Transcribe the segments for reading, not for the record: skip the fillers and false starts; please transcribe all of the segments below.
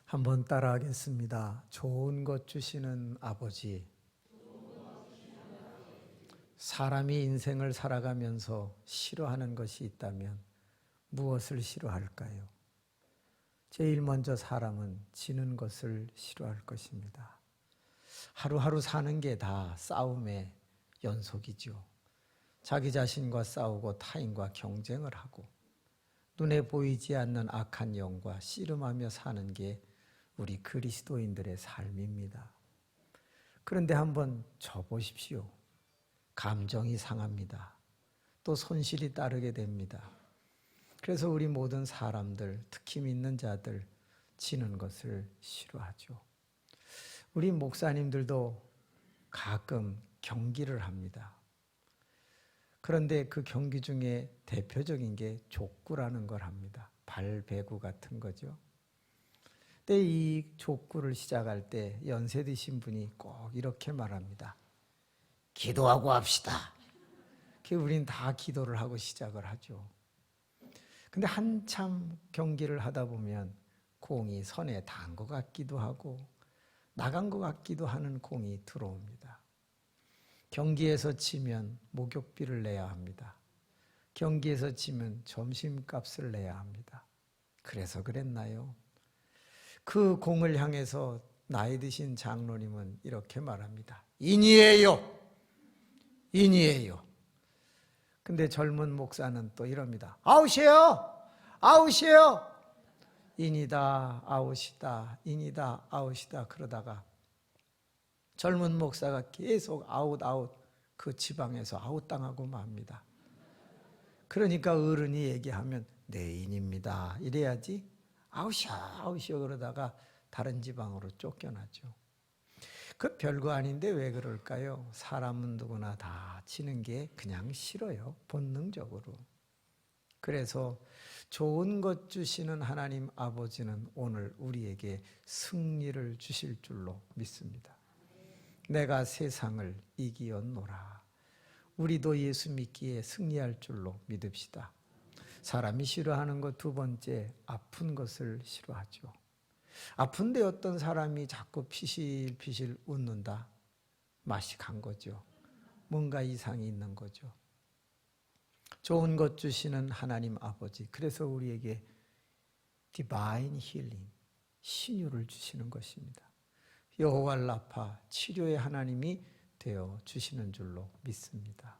한번 따라하겠습니다. 좋은 것 주시는 아버지. 사람이 인생을 살아가면서 싫어하는 것이 있다면 무엇을 싫어할까요? 제일 먼저 사람은 지는 것을 싫어할 것입니다. 하루하루 사는 게 다 싸움의 연속이죠. 자기 자신과 싸우고 타인과 경쟁을 하고 눈에 보이지 않는 악한 영과 씨름하며 사는 게 우리 그리스도인들의 삶입니다. 그런데 한번 져보십시오. 감정이 상합니다. 또 손실이 따르게 됩니다. 그래서 우리 모든 사람들, 특히 믿는 자들, 지는 것을 싫어하죠. 우리 목사님들도 가끔 경기를 합니다. 그런데 그 경기 중에 대표적인 게 족구라는 걸 합니다. 발배구 같은 거죠. 근데 이 족구를 시작할 때 연세 드신 분이 꼭 이렇게 말합니다. 기도하고 합시다. 우린 다 기도를 하고 시작을 하죠. 근데 한참 경기를 하다 보면 공이 선에 닿은 것 같기도 하고 나간 것 같기도 하는 공이 들어옵니다. 경기에서 지면 목욕비를 내야 합니다. 경기에서 지면 점심값을 내야 합니다. 그래서 그랬나요? 그 공을 향해서 나이 드신 장로님은 이렇게 말합니다. 인이에요. 인이에요. 근데 젊은 목사는 또 이럽니다. 아웃이에요. 아웃이에요. 인이다 아웃이다 인이다 아웃이다 그러다가 젊은 목사가 계속 아웃 그 지방에서 아웃당하고 맙니다. 그러니까 어른이 얘기하면 내 인입니다 이래야지 아웃이야 그러다가 다른 지방으로 쫓겨나죠. 그 별거 아닌데 왜 그럴까요? 사람은 누구나 다 지는 게 그냥 싫어요. 본능적으로. 그래서 좋은 것 주시는 하나님 아버지는 오늘 우리에게 승리를 주실 줄로 믿습니다. 내가 세상을 이기었노라. 우리도 예수 믿기에 승리할 줄로 믿읍시다. 사람이 싫어하는 것 두 번째, 아픈 것을 싫어하죠. 아픈데 어떤 사람이 자꾸 피실피실 웃는다. 맛이 간 거죠. 뭔가 이상이 있는 거죠. 좋은 것 주시는 하나님 아버지, 그래서 우리에게 디바인 힐링, 신유를 주시는 것입니다. 여호와 라파, 치료의 하나님이 되어 주시는 줄로 믿습니다.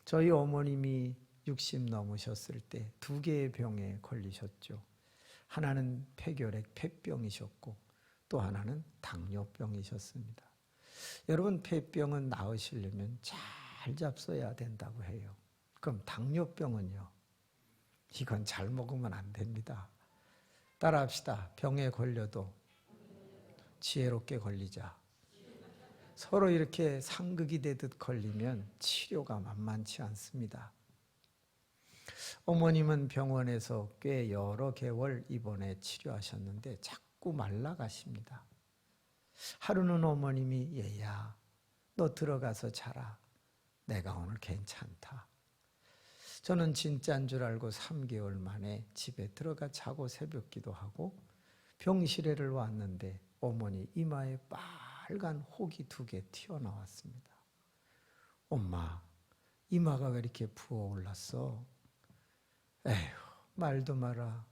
저희 어머님이 60 넘으셨을 때 두 개의 병에 걸리셨죠. 하나는 폐결핵, 폐병이셨고 또 하나는 당뇨병이셨습니다. 여러분, 폐병은 나으시려면 잘 잡숴야 된다고 해요. 그럼 당뇨병은요? 이건 잘 먹으면 안 됩니다. 따라합시다. 병에 걸려도 지혜롭게 걸리자. 서로 이렇게 상극이 되듯 걸리면 치료가 만만치 않습니다. 어머님은 병원에서 꽤 여러 개월 입원해 치료하셨는데 자꾸 말라가십니다. 하루는 어머님이 얘야, 너 들어가서 자라. 내가 오늘 괜찮다. 저는 진짜인 줄 알고 3개월 만에 집에 들어가 자고 새벽기도 하고 병실에를 왔는데 어머니 이마에 빨간 혹이 2개 튀어나왔습니다. 엄마, 이마가 왜 이렇게 부어올랐어? 에휴, 말도 마라.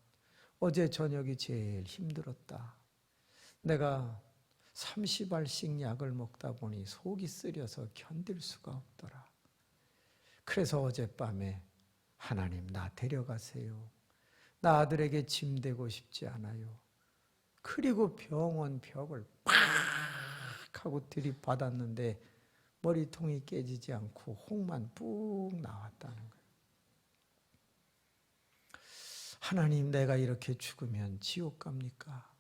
어제 저녁이 제일 힘들었다. 내가 30알씩 약을 먹다 보니 속이 쓰려서 견딜 수가 없더라. 그래서 어젯밤에 하나님 나 데려가세요. 나 아들에게 짐 되고 싶지 않아요. 그리고 병원 벽을 팍 하고 들이받았는데 머리통이 깨지지 않고 혹만 푹 나왔다는 거예요. 하나님, 내가 이렇게 죽으면 지옥 갑니까?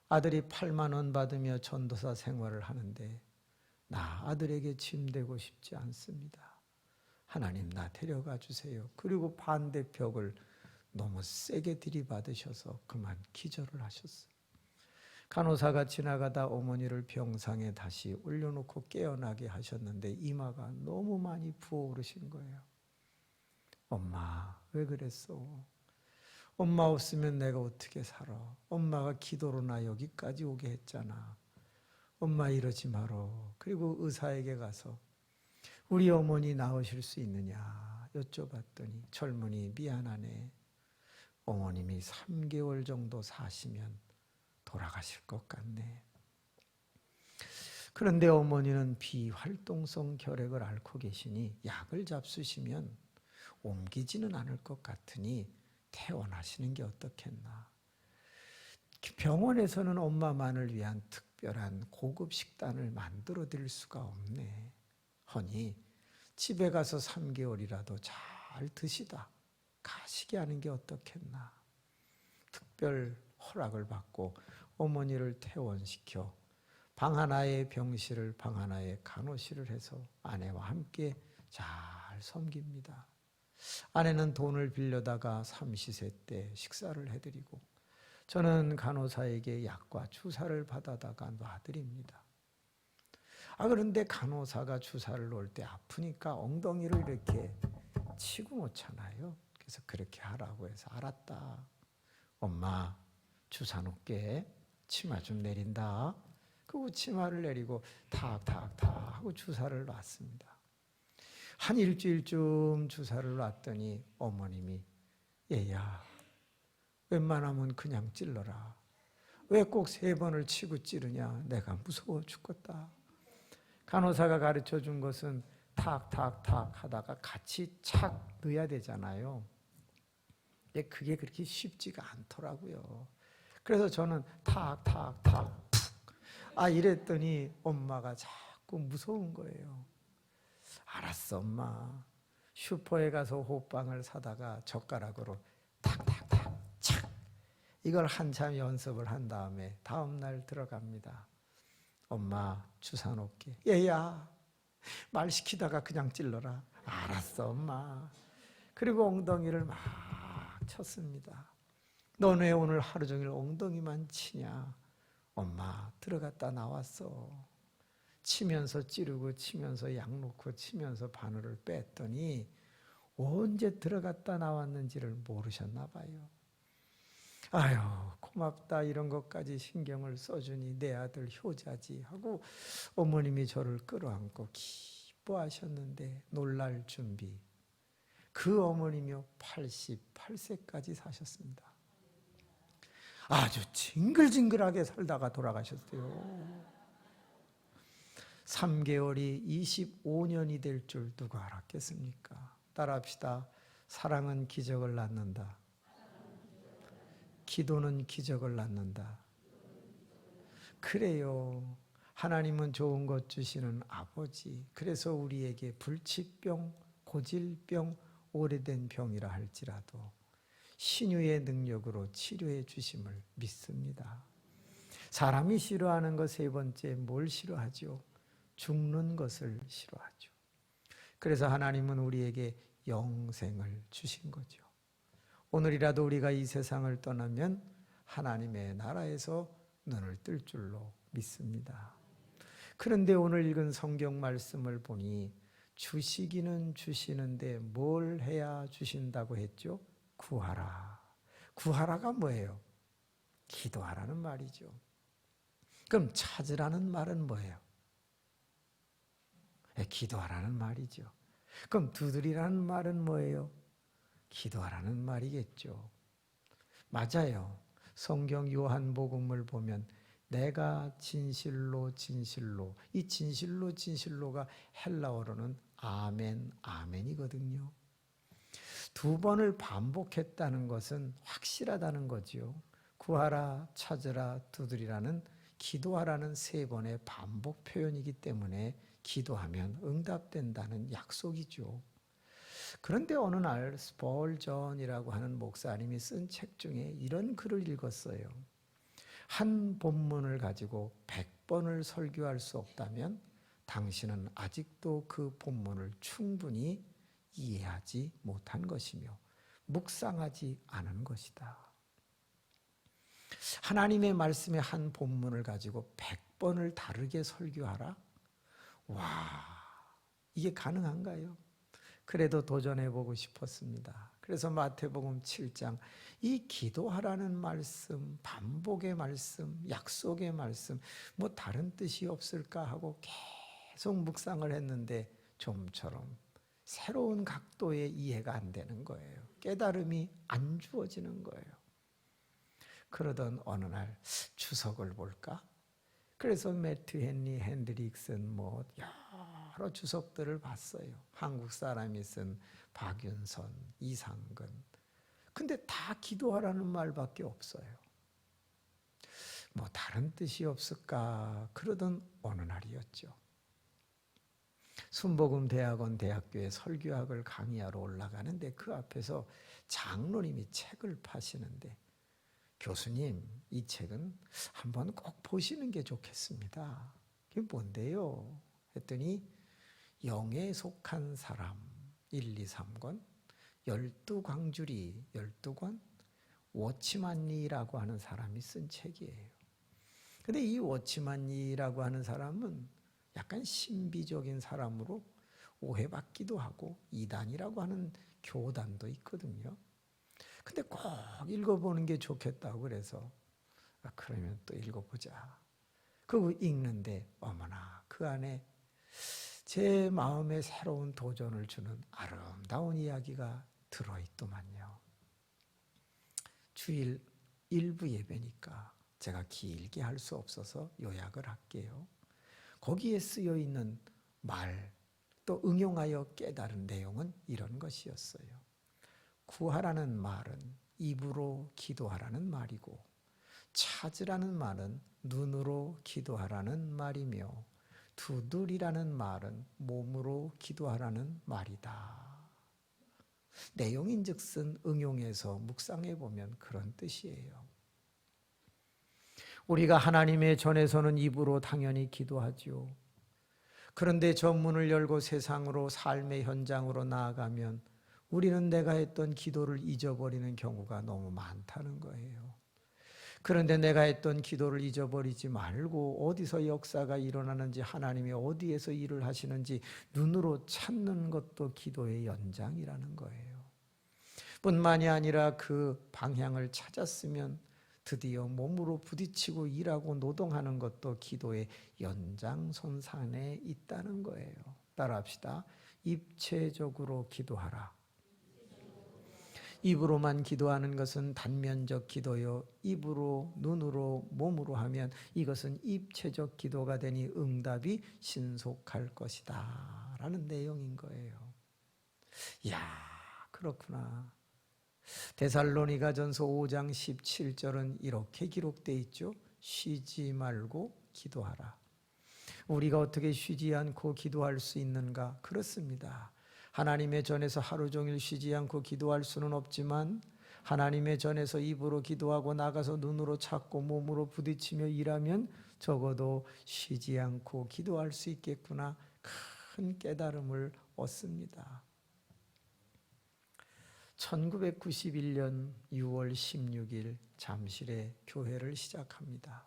아들이 8만 원 받으며 전도사 생활을 하는데 나 아들에게 짐 되고 싶지 않습니다. 하나님 나 데려가 주세요. 그리고 반대벽을 너무 세게 들이받으셔서 그만 기절을 하셨어요. 간호사가 지나가다 어머니를 병상에 다시 올려놓고 깨어나게 하셨는데 이마가 너무 많이 부어오르신 거예요. 엄마 왜 그랬어? 엄마 없으면 내가 어떻게 살아? 엄마가 기도로 나 여기까지 오게 했잖아. 엄마 이러지 마라. 그리고 의사에게 가서 우리 어머니 나으실 수 있느냐 여쭤봤더니 젊은이 미안하네. 어머님이 3개월 정도 사시면 돌아가실 것 같네. 그런데 어머니는 비활동성 결핵을 앓고 계시니 약을 잡수시면 옮기지는 않을 것 같으니 퇴원하시는 게 어떻겠나. 병원에서는 엄마만을 위한 특별한 고급 식단을 만들어 드릴 수가 없네. 허니 집에 가서 3개월이라도 잘 드시다 가시게 하는 게 어떻겠나. 특별 허락을 받고 어머니를 퇴원시켜 방 하나에 병실을 방 하나에 간호실을 해서 아내와 함께 잘 섬깁니다. 아내는 돈을 빌려다가 삼시세 때 식사를 해드리고 저는 간호사에게 약과 주사를 받아다가 놔드립니다. 그런데 간호사가 주사를 놓을 때 아프니까 엉덩이를 이렇게 치고 놓잖아요. 그래서 그렇게 하라고 해서 알았다. 엄마 주사 놓게 치마 좀 내린다. 그리고 치마를 내리고 탁탁탁 하고 주사를 놨습니다. 한 일주일쯤 주사를 놨더니 어머님이 얘야 웬만하면 그냥 찔러라. 왜 꼭 3번을 치고 찌르냐. 내가 무서워 죽겠다. 간호사가 가르쳐 준 것은 탁탁탁 하다가 같이 착 넣어야 되잖아요. 근데 그게 그렇게 쉽지가 않더라고요. 그래서 저는 탁탁탁 이랬더니 엄마가 자꾸 무서운 거예요. 알았어 엄마. 슈퍼에 가서 호빵을 사다가 젓가락으로 탁탁탁 착 이걸 한참 연습을 한 다음에 다음 날 들어갑니다. 엄마 주사 놓게. 얘야 말 시키다가 그냥 찔러라. 알았어 엄마. 그리고 엉덩이를 막 쳤습니다. 너네 오늘 하루 종일 엉덩이만 치냐. 엄마 들어갔다 나왔어. 치면서 찌르고 치면서 약 놓고 치면서 바늘을 뺐더니 언제 들어갔다 나왔는지를 모르셨나 봐요. 아유 고맙다. 이런 것까지 신경을 써주니 내 아들 효자지 하고 어머님이 저를 끌어안고 기뻐하셨는데 놀랄 준비. 그 어머님이요 88세까지 사셨습니다. 아주 징글징글하게 살다가 돌아가셨어요. 3개월이 25년이 될 줄 누가 알았겠습니까? 따라합시다. 사랑은 기적을 낳는다. 기도는 기적을 낳는다. 그래요. 하나님은 좋은 것 주시는 아버지. 그래서 우리에게 불치병, 고질병, 오래된 병이라 할지라도 신유의 능력으로 치료해 주심을 믿습니다. 사람이 싫어하는 것 3번째 뭘 싫어하죠? 죽는 것을 싫어하죠. 그래서 하나님은 우리에게 영생을 주신 거죠. 오늘이라도 우리가 이 세상을 떠나면 하나님의 나라에서 눈을 뜰 줄로 믿습니다. 그런데 오늘 읽은 성경 말씀을 보니 주시기는 주시는데 뭘 해야 주신다고 했죠? 구하라. 구하라가 뭐예요? 기도하라는 말이죠. 그럼 찾으라는 말은 뭐예요? 기도하라는 말이죠. 그럼 두드리라는 말은 뭐예요? 기도하라는 말이겠죠. 맞아요. 성경 요한복음을 보면 내가 진실로 진실로, 이 진실로 진실로가 헬라어로는 아멘 아멘이거든요. 2번을 반복했다는 것은 확실하다는 거지요. 구하라, 찾으라, 두드리라는 기도하라는 3번의 반복 표현이기 때문에 기도하면 응답된다는 약속이죠. 그런데 어느 날 스펄전이라고 하는 목사님이 쓴 책 중에 이런 글을 읽었어요. 한 본문을 가지고 100번을 설교할 수 없다면 당신은 아직도 그 본문을 충분히 이해하지 못한 것이며 묵상하지 않은 것이다. 하나님의 말씀의 한 본문을 가지고 100번을 다르게 설교하라? 와, 이게 가능한가요? 그래도 도전해보고 싶었습니다. 그래서 마태복음 7장 이 기도하라는 말씀, 반복의 말씀, 약속의 말씀 뭐 다른 뜻이 없을까 하고 계속 묵상을 했는데 좀처럼 새로운 각도의 이해가 안 되는 거예요. 깨달음이 안 주어지는 거예요. 그러던 어느 날 주석을 볼까? 그래서 매튜 헨리 핸드릭슨 뭐 여러 주석들을 봤어요. 한국 사람이 쓴 박윤선, 이상근. 근데 다 기도하라는 말밖에 없어요. 뭐 다른 뜻이 없을까? 그러던 어느 날이었죠. 순복음대학원 대학교에 설교학을 강의하러 올라가는데 그 앞에서 장로님이 책을 파시는데 교수님, 이 책은 한번 꼭 보시는 게 좋겠습니다. 그게 뭔데요? 했더니 영에 속한 사람 1, 2, 3권, 12광주리 12권, 워치만리라고 하는 사람이 쓴 책이에요. 근데 이 워치만리라고 하는 사람은 약간 신비적인 사람으로 오해받기도 하고 이단이라고 하는 교단도 있거든요. 근데 꼭 읽어보는 게 좋겠다고 그래서 그러면 또 읽어보자. 그거 읽는데 어머나 그 안에 제 마음에 새로운 도전을 주는 아름다운 이야기가 들어있더만요. 주일 일부 예배니까 제가 길게 할 수 없어서 요약을 할게요. 거기에 쓰여 있는 말, 또 응용하여 깨달은 내용은 이런 것이었어요. 구하라는 말은 입으로 기도하라는 말이고 찾으라는 말은 눈으로 기도하라는 말이며 두드리라는 말은 몸으로 기도하라는 말이다. 내용인즉슨 응용해서 묵상해 보면 그런 뜻이에요. 우리가 하나님의 전에서는 입으로 당연히 기도하죠. 그런데 전문을 열고 세상으로 삶의 현장으로 나아가면 우리는 내가 했던 기도를 잊어버리는 경우가 너무 많다는 거예요. 그런데 내가 했던 기도를 잊어버리지 말고 어디서 역사가 일어나는지 하나님이 어디에서 일을 하시는지 눈으로 찾는 것도 기도의 연장이라는 거예요. 뿐만이 아니라 그 방향을 찾았으면 드디어 몸으로 부딪히고 일하고 노동하는 것도 기도의 연장선상에 있다는 거예요. 따라합시다. 입체적으로 기도하라. 입으로만 기도하는 것은 단면적 기도요. 입으로, 눈으로, 몸으로 하면 이것은 입체적 기도가 되니 응답이 신속할 것이다. 라는 내용인 거예요. 이야, 그렇구나. 데살로니가전서 5장 17절은 이렇게 기록되어 있죠. 쉬지 말고 기도하라. 우리가 어떻게 쉬지 않고 기도할 수 있는가? 그렇습니다. 하나님의 전에서 하루 종일 쉬지 않고 기도할 수는 없지만 하나님의 전에서 입으로 기도하고 나가서 눈으로 찾고 몸으로 부딪히며 일하면 적어도 쉬지 않고 기도할 수 있겠구나. 큰 깨달음을 얻습니다. 1991년 6월 16일 잠실에 교회를 시작합니다.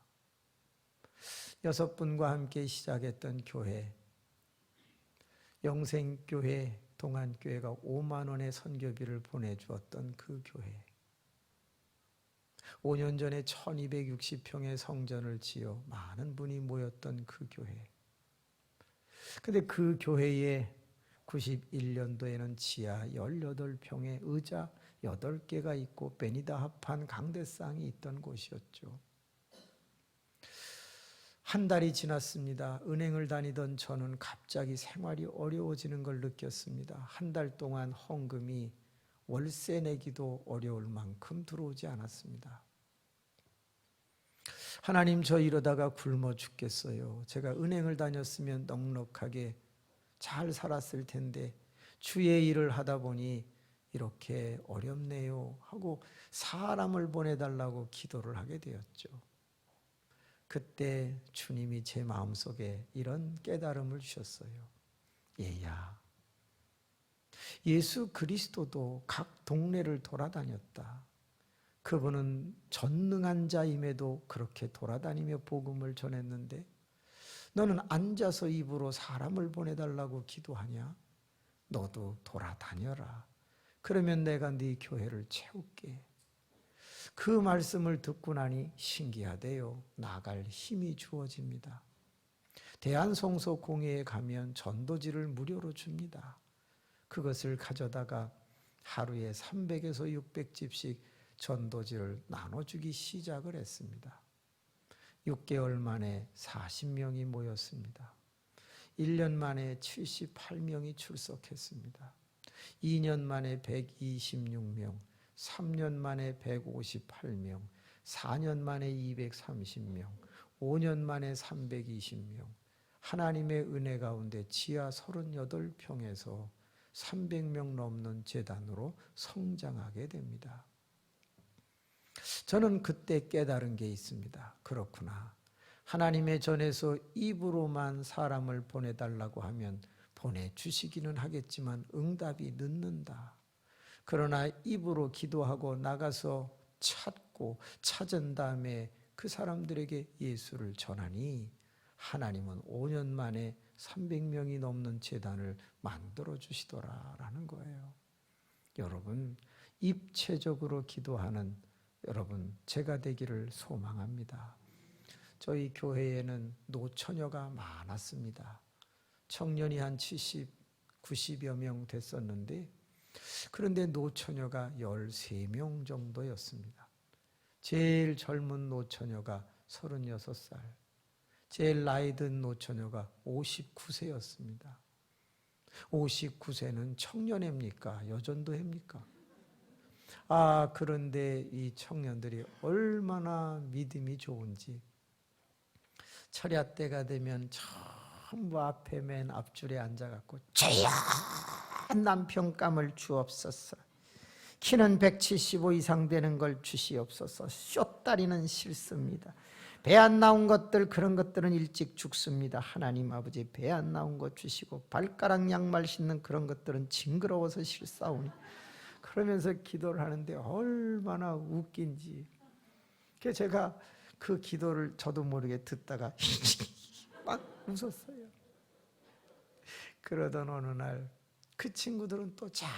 6분과 함께 시작했던 교회, 영생교회, 동안교회가 5만 원의 선교비를 보내주었던 그 교회, 5년 전에 1260평의 성전을 지어 많은 분이 모였던 그 교회. 근데 그 교회에 91년도에는 지하 18평의 의자 8개가 있고 베니다 합판 강대상이 있던 곳이었죠. 한 달이 지났습니다. 은행을 다니던 저는 갑자기 생활이 어려워지는 걸 느꼈습니다. 한 달 동안 헌금이 월세 내기도 어려울 만큼 들어오지 않았습니다. 하나님, 저 이러다가 굶어 죽겠어요. 제가 은행을 다녔으면 넉넉하게 잘 살았을 텐데 주의 일을 하다 보니 이렇게 어렵네요 하고 사람을 보내달라고 기도를 하게 되었죠. 그때 주님이 제 마음속에 이런 깨달음을 주셨어요. 얘야, 예수 그리스도도 각 동네를 돌아다녔다. 그분은 전능한 자임에도 그렇게 돌아다니며 복음을 전했는데 너는 앉아서 입으로 사람을 보내달라고 기도하냐? 너도 돌아다녀라. 그러면 내가 네 교회를 채울게. 그 말씀을 듣고 나니 신기하대요. 나갈 힘이 주어집니다. 대한성서공회에 가면 전도지를 무료로 줍니다. 그것을 가져다가 하루에 300에서 600집씩 전도지를 나눠주기 시작을 했습니다. 6개월 만에 40명이 모였습니다. 1년 만에 78명이 출석했습니다. 2년 만에 126명, 3년 만에 158명, 4년 만에 230명, 5년 만에 320명, 하나님의 은혜 가운데 지하 38평에서 300명 넘는 제단으로 성장하게 됩니다. 저는 그때 깨달은 게 있습니다. 그렇구나. 하나님의 전에서 입으로만 사람을 보내달라고 하면 보내주시기는 하겠지만 응답이 늦는다. 그러나 입으로 기도하고 나가서 찾고 찾은 다음에 그 사람들에게 예수를 전하니 하나님은 5년 만에 300명이 넘는 제단을 만들어 주시더라라는 거예요. 여러분, 입체적으로 기도하는 여러분 제가 되기를 소망합니다. 저희 교회에는 노처녀가 많았습니다. 청년이 한 70, 90여 명 됐었는데 그런데 노처녀가 13명 정도였습니다. 제일 젊은 노처녀가 36살, 제일 나이 든 노처녀가 59세였습니다. 59세는 청년회입니까? 여전도회입니까? 그런데 이 청년들이 얼마나 믿음이 좋은지 철야 때가 되면 전부 앞에 맨 앞줄에 앉아갖고 주여 남편감을 주옵소서, 키는 175 이상 되는 걸 주시옵소서, 쇼다리는 싫습니다, 배 안 나온 것들 그런 것들은 일찍 죽습니다, 하나님 아버지 배 안 나온 것 주시고 발가락 양말 신는 그런 것들은 징그러워서 싫사오니, 그러면서 기도를 하는데 얼마나 웃긴지. 그래서 제가 그 기도를 저도 모르게 듣다가 막 웃었어요. 그러던 어느 날 그 친구들은 또 잘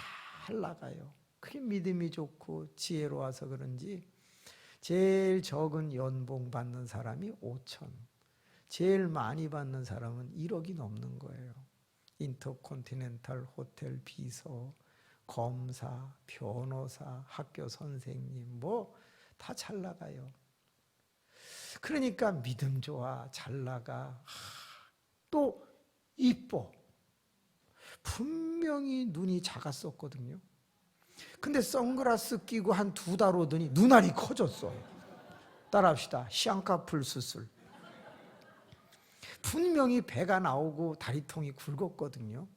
나가요. 그게 믿음이 좋고 지혜로워서 그런지 제일 적은 연봉 받는 사람이 5천, 제일 많이 받는 사람은 1억이 넘는 거예요. 인터컨티넨탈 호텔 비서, 검사, 변호사, 학교 선생님 뭐 다 잘 나가요. 그러니까 믿음 좋아, 잘 나가, 또 이뻐. 분명히 눈이 작았었거든요. 근데 선글라스 끼고 한 2달 오더니 눈알이 커졌어. 따라합시다. 쌍꺼풀 수술. 분명히 배가 나오고 다리통이 굵었거든요.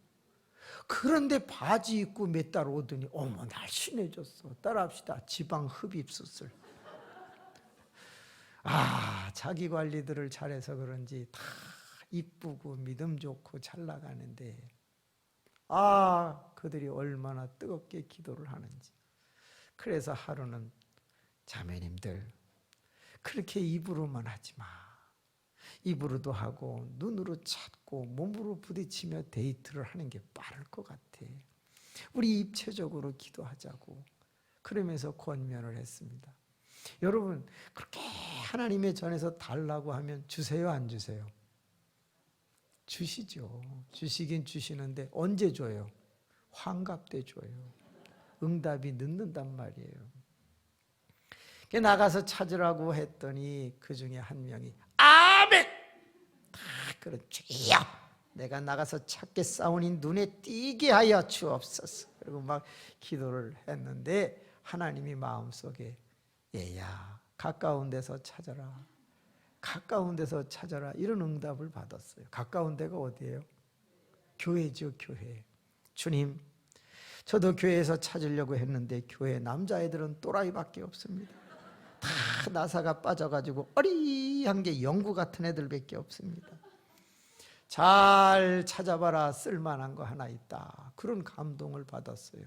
그런데 바지 입고 몇 달 오더니 어머 날씬해졌어. 따라합시다. 지방 흡입 수술. 자기 관리들을 잘해서 그런지 다 이쁘고 믿음 좋고 잘 나가는데 그들이 얼마나 뜨겁게 기도를 하는지. 그래서 하루는 자매님들 그렇게 입으로만 하지 마. 입으로도 하고 눈으로 찾고 몸으로 부딪히며 데이트를 하는 게 빠를 것 같아. 우리 입체적으로 기도하자고 그러면서 권면을 했습니다. 여러분 그렇게 하나님의 전에서 달라고 하면 주세요 안 주세요? 주시죠. 주시긴 주시는데 언제 줘요? 환갑 때 줘요. 응답이 늦는단 말이에요. 나가서 찾으라고 했더니 그 중에 한 명이 아멘! 그렇지요. 내가 나가서 찾겠사오니 눈에 띄게 하여 주옵소서. 그리고 막 기도를 했는데 하나님이 마음속에 얘야 가까운 데서 찾아라. 가까운 데서 찾아라. 이런 응답을 받았어요. 가까운 데가 어디예요? 교회죠, 교회. 주님, 저도 교회에서 찾으려고 했는데 교회 남자애들은 또라이밖에 없습니다. 다 나사가 빠져가지고 어리한 게 영구 같은 애들밖에 없습니다. 잘 찾아봐라. 쓸만한 거 하나 있다. 그런 감동을 받았어요.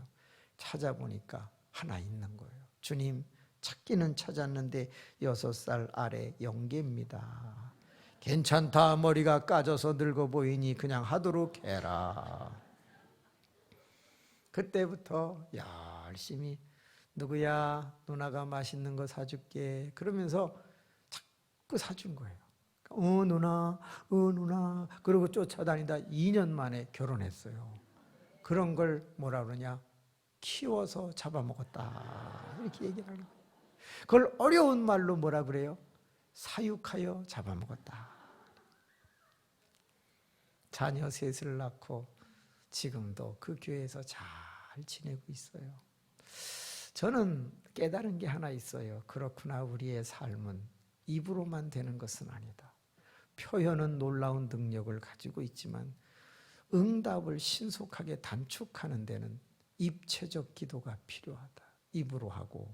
찾아보니까 하나 있는 거예요. 주님, 찾기는 찾았는데 6살 아래 영계입니다. 괜찮다. 머리가 까져서 늙어 보이니 그냥 하도록 해라. 그때부터 열심히 누구야 누나가 맛있는 거 사줄게 그러면서 자꾸 사준 거예요. 누나 누나 그러고 쫓아다니다 2년 만에 결혼했어요. 그런 걸 뭐라 그러냐 키워서 잡아먹었다 이렇게 얘기를 하는 거예요. 그걸 어려운 말로 뭐라 그래요? 사육하여 잡아먹었다. 자녀 셋을 낳고 지금도 그 교회에서 잘 지내고 있어요. 저는 깨달은 게 하나 있어요. 그렇구나, 우리의 삶은 입으로만 되는 것은 아니다. 표현은 놀라운 능력을 가지고 있지만 응답을 신속하게 단축하는 데는 입체적 기도가 필요하다. 입으로 하고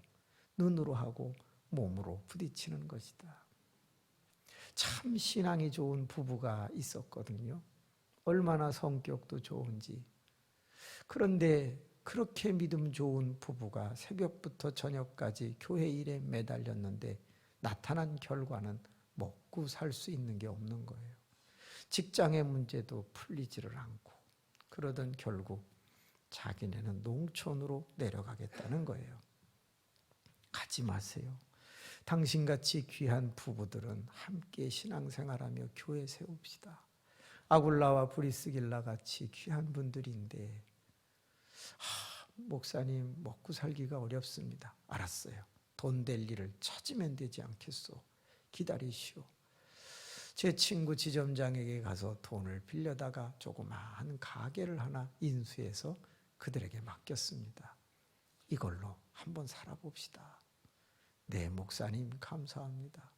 눈으로 하고 몸으로 부딪히는 것이다. 참 신앙이 좋은 부부가 있었거든요. 얼마나 성격도 좋은지. 그런데 그렇게 믿음 좋은 부부가 새벽부터 저녁까지 교회 일에 매달렸는데 나타난 결과는 먹고 살 수 있는 게 없는 거예요. 직장의 문제도 풀리지를 않고 그러던 결국 자기네는 농촌으로 내려가겠다는 거예요. 가지 마세요. 당신같이 귀한 부부들은 함께 신앙생활하며 교회 세웁시다. 아굴라와 브리스길라 같이 귀한 분들인데 목사님 먹고 살기가 어렵습니다. 알았어요. 돈 될 일을 찾으면 되지 않겠소. 기다리시오. 제 친구 지점장에게 가서 돈을 빌려다가 조그마한 가게를 하나 인수해서 그들에게 맡겼습니다. 이걸로 한번 살아봅시다. 네, 목사님 감사합니다.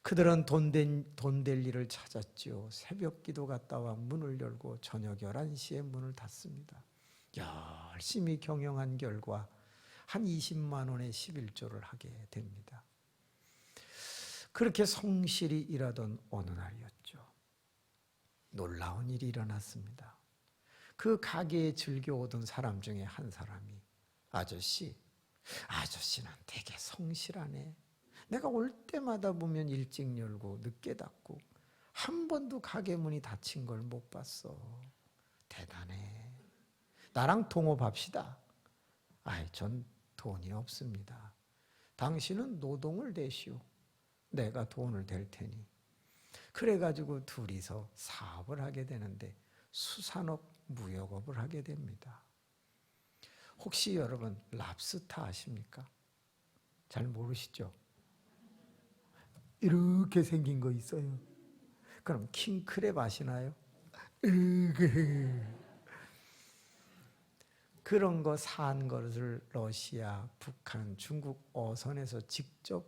그들은 돈 될 일을 찾았지요. 새벽 기도 갔다 와 문을 열고 저녁 11시에 문을 닫습니다. 열심히 경영한 결과 한 20만 원의 11조를 하게 됩니다. 그렇게 성실히 일하던 어느 날이었죠. 놀라운 일이 일어났습니다. 그 가게에 즐겨오던 사람 중에 한 사람이 아저씨는 되게 성실하네. 내가 올 때마다 보면 일찍 열고 늦게 닫고 한 번도 가게 문이 닫힌 걸 못 봤어. 대단해. 나랑 동업합시다. 전 돈이 없습니다. 당신은 노동을 대시오. 내가 돈을 댈 테니. 그래가지고 둘이서 사업을 하게 되는데 수산업, 무역업을 하게 됩니다. 혹시 여러분 랍스터 아십니까? 잘 모르시죠? 이렇게 생긴 거 있어요. 그럼 킹크랩 아시나요? 그런 거 산 것을 러시아, 북한, 중국 어선에서 직접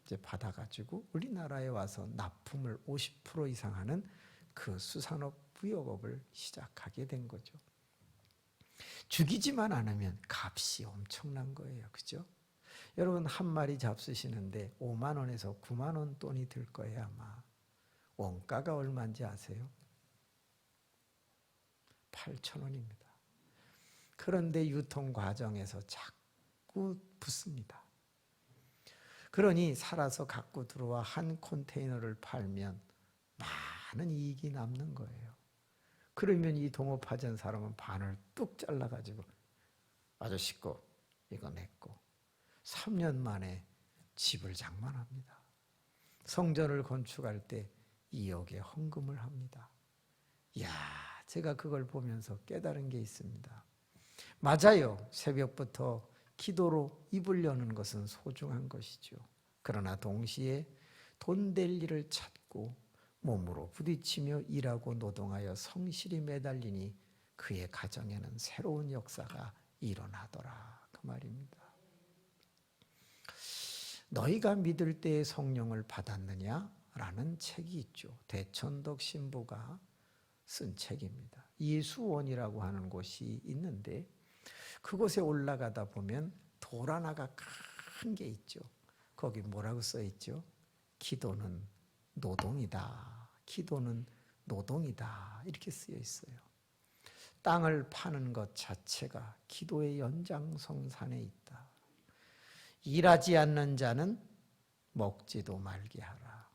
이제 받아가지고 우리나라에 와서 납품을 50% 이상 하는 그 수산업 무역업을 시작하게 된 거죠. 죽이지만 않으면 값이 엄청난 거예요. 그죠? 여러분 한 마리 잡수시는데 5만 원에서 9만 원 돈이 들 거예요 아마. 원가가 얼마인지 아세요? 8천 원입니다. 그런데 유통 과정에서 자꾸 붙습니다. 그러니 살아서 갖고 들어와 한 컨테이너를 팔면 많은 이익이 남는 거예요. 그러면 이 동업하자는 사람은 반을 뚝 잘라가지고 아저씨 거 이거 내 거. 3년 만에 집을 장만합니다. 성전을 건축할 때 2억의 헌금을 합니다. 제가 그걸 보면서 깨달은 게 있습니다. 맞아요. 새벽부터 기도로 입을 여는 것은 소중한 것이죠. 그러나 동시에 돈 될 일을 찾고 몸으로 부딪히며 일하고 노동하여 성실히 매달리니 그의 가정에는 새로운 역사가 일어나더라. 그 말입니다. 너희가 믿을 때에 성령을 받았느냐? 라는 책이 있죠. 대천덕 신부가 쓴 책입니다. 예수원이라고 하는 곳이 있는데 그곳에 올라가다 보면 돌 하나가 큰 게 있죠. 거기 뭐라고 써 있죠? 기도는 노동이다. 기도는 노동이다. 이렇게 쓰여 있어요. 땅을 파는 것 자체가 기도의 연장성산에 있다. 일하지 않는 자는 먹지도 말게 하라.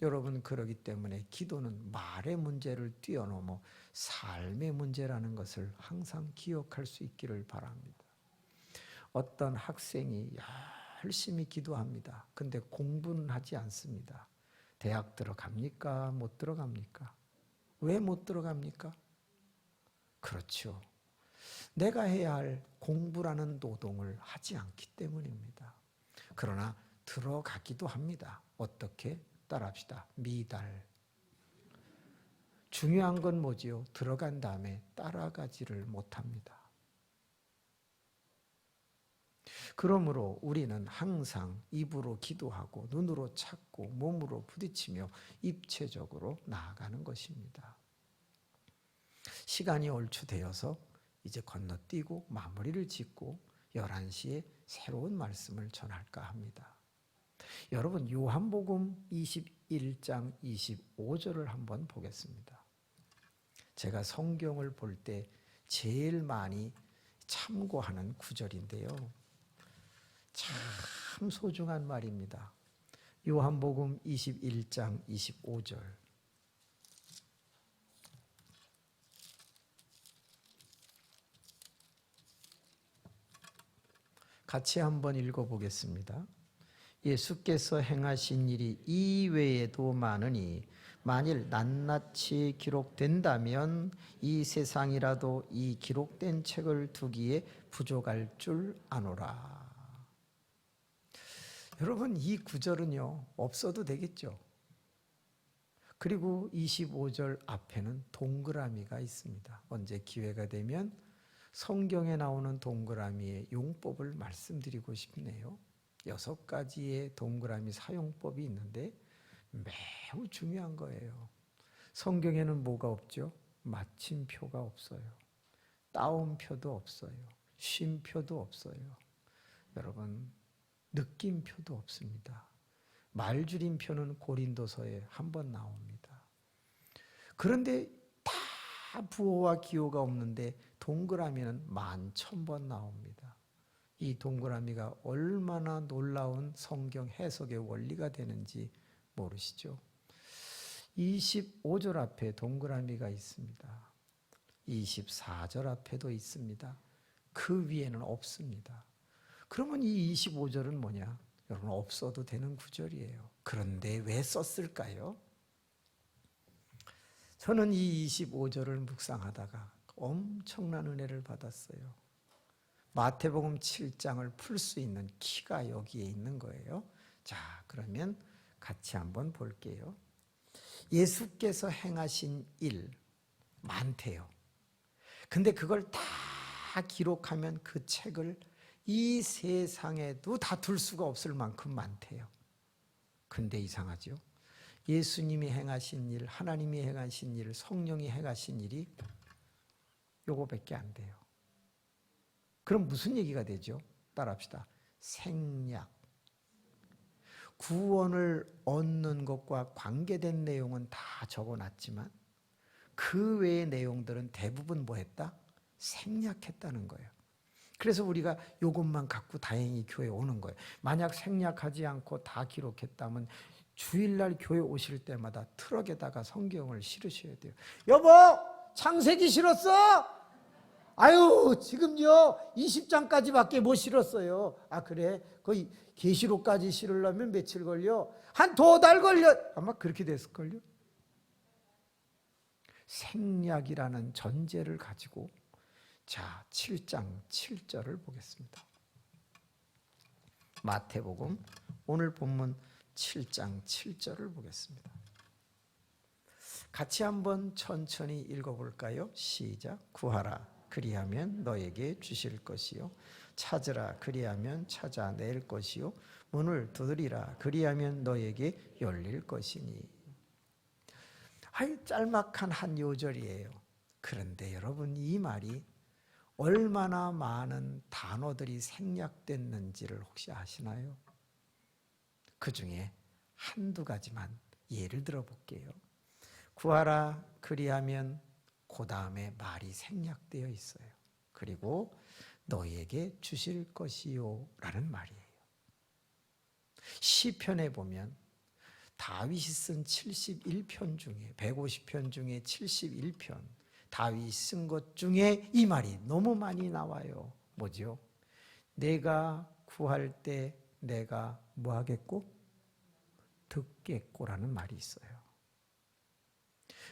여러분 그러기 때문에 기도는 말의 문제를 뛰어넘어 삶의 문제라는 것을 항상 기억할 수 있기를 바랍니다. 어떤 학생이 열심히 기도합니다. 근데 공부는 하지 않습니다. 대학 들어갑니까? 못 들어갑니까? 왜 못 들어갑니까? 그렇죠. 내가 해야 할 공부라는 노동을 하지 않기 때문입니다. 그러나 들어가기도 합니다. 어떻게? 따라합시다. 미달. 중요한 건 뭐지요? 들어간 다음에 따라가지를 못합니다. 그러므로 우리는 항상 입으로 기도하고 눈으로 찾고 몸으로 부딪히며 입체적으로 나아가는 것입니다. 시간이 얼추 되어서 이제 건너뛰고 마무리를 짓고 11시에 새로운 말씀을 전할까 합니다. 여러분 요한복음 21장 25절을 한번 보겠습니다. 제가 성경을 볼 때 제일 많이 참고하는 구절인데요. 참 소중한 말입니다. 요한복음 21장 25절. 같이 한번 읽어보겠습니다. 예수께서 행하신 일이 이외에도 많으니 만일 낱낱이 기록된다면 이 세상이라도 이 기록된 책을 두기에 부족할 줄 아노라. 여러분 이 구절은요 없어도 되겠죠. 그리고 25절 앞에는 동그라미가 있습니다. 언제 기회가 되면 성경에 나오는 동그라미의 용법을 말씀드리고 싶네요. 6가지의 동그라미 사용법이 있는데 매우 중요한 거예요. 성경에는 뭐가 없죠? 마침표가 없어요. 따옴표도 없어요. 쉼표도 없어요. 여러분 느낌표도 없습니다. 말줄임표는 고린도서에 한 번 나옵니다. 그런데 다 부호와 기호가 없는데 동그라미는 10,000번 나옵니다. 이 동그라미가 얼마나 놀라운 성경 해석의 원리가 되는지 모르시죠? 25절 앞에 동그라미가 있습니다. 24절 앞에도 있습니다. 그 위에는 없습니다. 그러면 이 25절은 뭐냐? 여러분 없어도 되는 구절이에요. 그런데 왜 썼을까요? 저는 이 25절을 묵상하다가 엄청난 은혜를 받았어요. 마태복음 7장을 풀 수 있는 키가 여기에 있는 거예요. 자, 그러면 같이 한번 볼게요. 예수께서 행하신 일 많대요. 근데 그걸 다 기록하면 그 책을 이 세상에도 다 둘 수가 없을 만큼 많대요. 근데 이상하죠? 예수님이 행하신 일, 하나님이 행하신 일, 성령이 행하신 일이 요거밖에 안 돼요. 그럼 무슨 얘기가 되죠? 따라합시다. 생략. 구원을 얻는 것과 관계된 내용은 다 적어놨지만 그 외의 내용들은 대부분 뭐 했다? 생략했다는 거예요. 그래서 우리가 이것만 갖고 다행히 교회에 오는 거예요. 만약 생략하지 않고 다 기록했다면 주일날 교회 오실 때마다 트럭에다가 성경을 실으셔야 돼요. 여보, 창세기 실었어? 아유, 지금요 20장까지밖에 못 실었어요. 아 그래? 거의 계시록까지 실으려면 며칠 걸려? 한 2달 걸려. 아마 그렇게 됐을걸요. 생략이라는 전제를 가지고 자 7장 7절을 보겠습니다. 마태복음 오늘 본문 7장 7절을 보겠습니다. 같이 한번 천천히 읽어볼까요? 시작. 구하라 그리하면 너에게 주실 것이요 찾으라 그리하면 찾아낼 것이요 문을 두드리라 그리하면 너에게 열릴 것이니. 아이 짤막한 한 요절이에요. 그런데 여러분 이 말이 얼마나 많은 단어들이 생략됐는지를 혹시 아시나요? 그 중에 한두 가지만 예를 들어 볼게요. 구하라 그리하면 그 다음에 말이 생략되어 있어요. 그리고 너에게 주실 것이요 라는 말이에요. 시편에 보면 다윗이 쓴 71편 중에 150편 중에 71편 다윗이 쓴 것 중에 이 말이 너무 많이 나와요. 뭐죠? 내가 구할 때 내가 뭐 하겠고? 듣겠고라는 말이 있어요.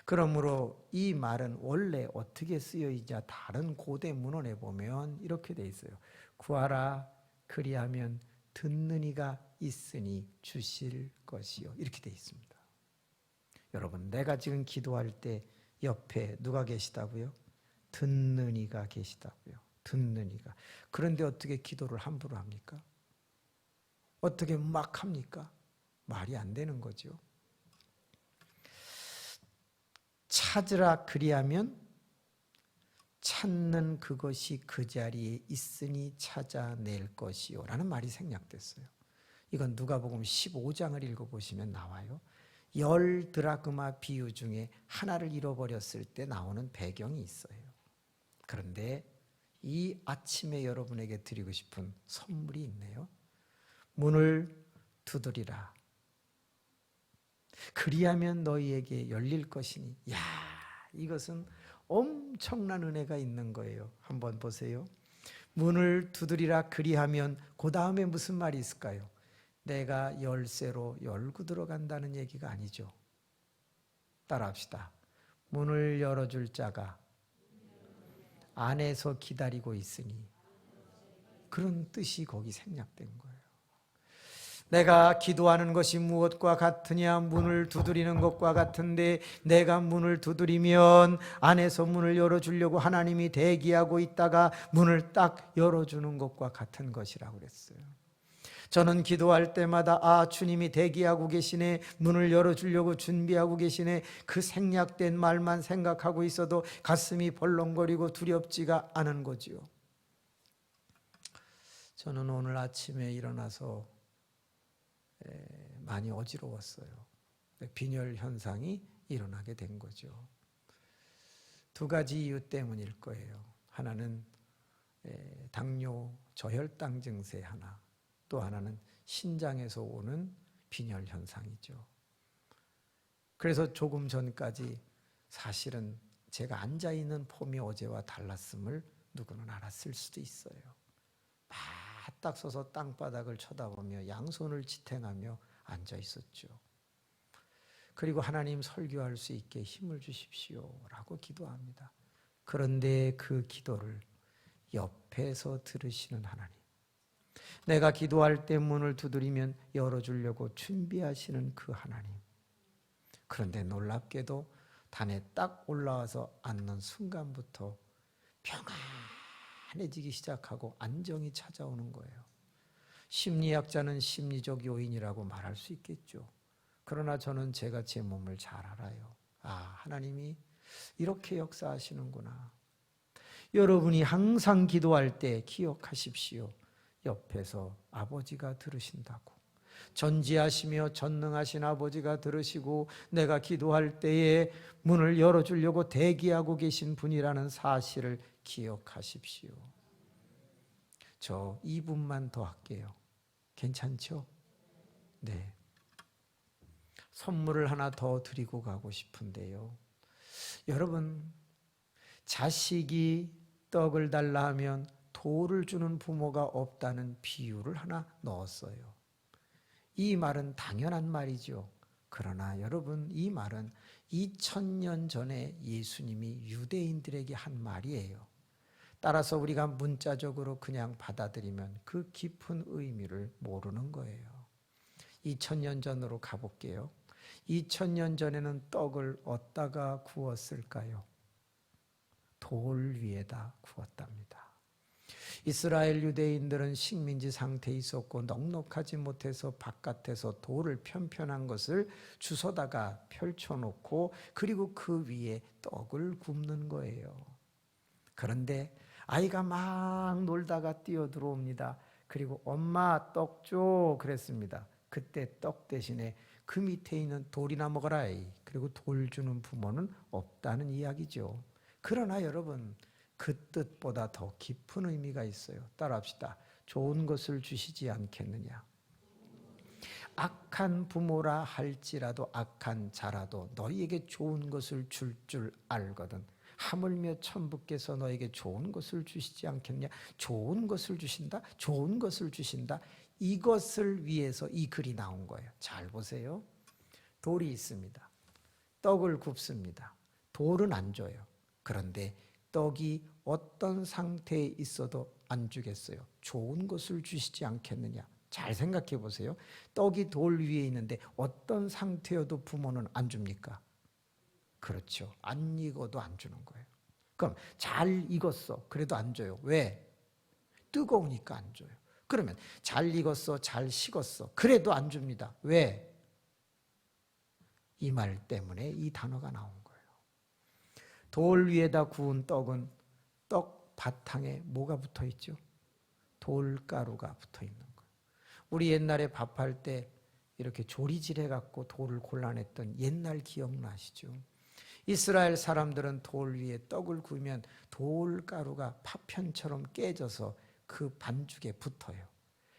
그러므로 이 말은 원래 어떻게 쓰여있자 다른 고대 문헌에 보면 이렇게 돼 있어요. 구하라 그리하면 듣는 이가 있으니 주실 것이요. 이렇게 돼 있습니다. 여러분, 내가 지금 기도할 때 옆에 누가 계시다고요? 듣는 이가 계시다고요. 듣는 이가. 그런데 어떻게 기도를 함부로 합니까? 어떻게 막 합니까? 말이 안 되는 거죠. 찾으라 그리하면 찾는 그것이 그 자리에 있으니 찾아낼 것이요 라는 말이 생략됐어요. 이건 누가복음 15장을 읽어보시면 나와요. 10드라크마 비유 중에 하나를 잃어버렸을 때 나오는 배경이 있어요. 그런데 이 아침에 여러분에게 드리고 싶은 선물이 있네요. 문을 두드리라. 그리하면 너희에게 열릴 것이니. 야, 이것은 엄청난 은혜가 있는 거예요. 한번 보세요. 문을 두드리라 그리하면 그 다음에 무슨 말이 있을까요? 내가 열쇠로 열고 들어간다는 얘기가 아니죠. 따라합시다. 문을 열어줄 자가 안에서 기다리고 있으니. 그런 뜻이 거기 생략된 거예요. 내가 기도하는 것이 무엇과 같으냐? 문을 두드리는 것과 같은데, 내가 문을 두드리면 안에서 문을 열어주려고 하나님이 대기하고 있다가 문을 딱 열어주는 것과 같은 것이라고 그랬어요. 저는 기도할 때마다 주님이 대기하고 계시네, 문을 열어주려고 준비하고 계시네, 그 생략된 말만 생각하고 있어도 가슴이 벌렁거리고 두렵지가 않은 거지요. 저는 오늘 아침에 일어나서 많이 어지러웠어요. 빈혈 현상이 일어나게 된 거죠. 두 가지 이유 때문일 거예요. 하나는 당뇨 저혈당 증세 하나, 또 하나는 신장에서 오는 빈혈 현상이죠. 그래서 조금 전까지 사실은 제가 앉아있는 폼이 어제와 달랐음을 누구는 알았을 수도 있어요. 바딱 서서 땅바닥을 쳐다보며 양손을 지탱하며 앉아 있었죠. 그리고 하나님 설교할 수 있게 힘을 주십시오 라고 기도합니다. 그런데 그 기도를 옆에서 들으시는 하나님, 내가 기도할 때 문을 두드리면 열어주려고 준비하시는 그 하나님, 그런데 놀랍게도 단에 딱 올라와서 앉는 순간부터 평안해지기 시작하고 안정이 찾아오는 거예요. 심리학자는 심리적 요인이라고 말할 수 있겠죠. 그러나 저는 제가 제 몸을 잘 알아요. 하나님이 이렇게 역사하시는구나. 여러분이 항상 기도할 때 기억하십시오. 옆에서 아버지가 들으신다고. 전지하시며 전능하신 아버지가 들으시고 내가 기도할 때에 문을 열어주려고 대기하고 계신 분이라는 사실을 기억하십시오. 저 2분만 더 할게요. 괜찮죠? 네. 선물을 하나 더 드리고 가고 싶은데요. 여러분, 자식이 떡을 달라 하면 돌을 주는 부모가 없다는 비유를 하나 넣었어요. 이 말은 당연한 말이죠. 그러나 여러분, 이 말은 2000년 전에 예수님이 유대인들에게 한 말이에요. 따라서 우리가 문자적으로 그냥 받아들이면 그 깊은 의미를 모르는 거예요. 2000년 전으로 가볼게요. 2000년 전에는 떡을 어디다가 구웠을까요? 돌 위에다 구웠답니다. 이스라엘 유대인들은 식민지 상태에 있었고 넉넉하지 못해서 바깥에서 돌을 편편한 것을 주워다가 펼쳐놓고 그리고 그 위에 떡을 굽는 거예요. 그런데 아이가 막 놀다가 뛰어들어옵니다. 그리고 엄마 떡 줘 그랬습니다. 그때 떡 대신에 그 밑에 있는 돌이나 먹어라. 그리고 돌 주는 부모는 없다는 이야기죠. 그러나 여러분, 그 뜻보다 더 깊은 의미가 있어요. 따라합시다. 좋은 것을 주시지 않겠느냐. 악한 부모라 할지라도 악한 자라도 너희에게 좋은 것을 줄 알거든. 하물며 천부께서 너에게 좋은 것을 주시지 않겠냐? 좋은 것을 주신다? 좋은 것을 주신다? 이것을 위해서 이 글이 나온 거예요. 잘 보세요. 돌이 있습니다. 떡을 굽습니다. 돌은 안 줘요. 그런데 떡이 어떤 상태에 있어도 안 주겠어요. 좋은 것을 주시지 않겠느냐? 잘 생각해 보세요. 떡이 돌 위에 있는데 어떤 상태여도 부모는 안 줍니까? 그렇죠. 안 익어도 안 주는 거예요. 그럼 잘 익었어. 그래도 안 줘요. 왜? 뜨거우니까 안 줘요. 그러면 잘 익었어. 잘 식었어. 그래도 안 줍니다. 왜? 이 말 때문에 이 단어가 나온 거예요. 돌 위에다 구운 떡은 떡 바탕에 뭐가 붙어 있죠? 돌가루가 붙어 있는 거예요. 우리 옛날에 밥할 때 이렇게 조리질 해갖고 돌을 골라냈던 옛날 기억나시죠? 이스라엘 사람들은 돌 위에 떡을 구우면 돌가루가 파편처럼 깨져서 그 반죽에 붙어요.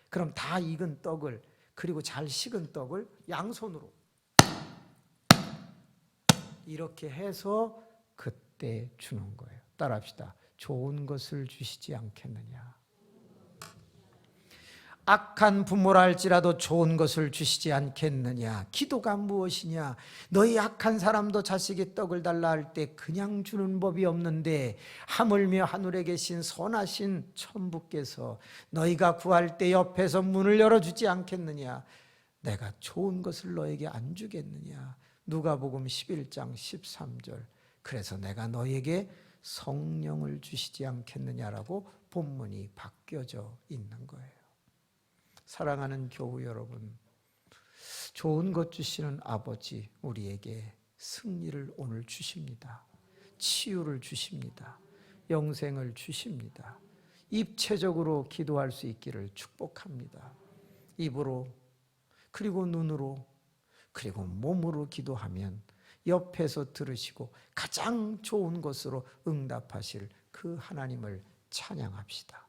그럼 다 익은 떡을, 그리고 잘 식은 떡을 양손으로 이렇게 해서 그때 주는 거예요. 따라합시다. 좋은 것을 주시지 않겠느냐. 악한 부모라 할지라도 좋은 것을 주시지 않겠느냐. 기도가 무엇이냐. 너희 악한 사람도 자식이 떡을 달라 할 때 그냥 주는 법이 없는데 하물며 하늘에 계신 선하신 천부께서 너희가 구할 때 옆에서 문을 열어주지 않겠느냐. 내가 좋은 것을 너에게 안 주겠느냐. 누가복음 11장 13절. 그래서 내가 너에게 성령을 주시지 않겠느냐라고 본문이 바뀌어져 있는 거예요. 사랑하는 교우 여러분, 좋은 것 주시는 아버지 우리에게 승리를 오늘 주십니다. 치유를 주십니다. 영생을 주십니다. 입체적으로 기도할 수 있기를 축복합니다. 입으로, 그리고 눈으로, 그리고 몸으로 기도하면 옆에서 들으시고 가장 좋은 것으로 응답하실 그 하나님을 찬양합시다.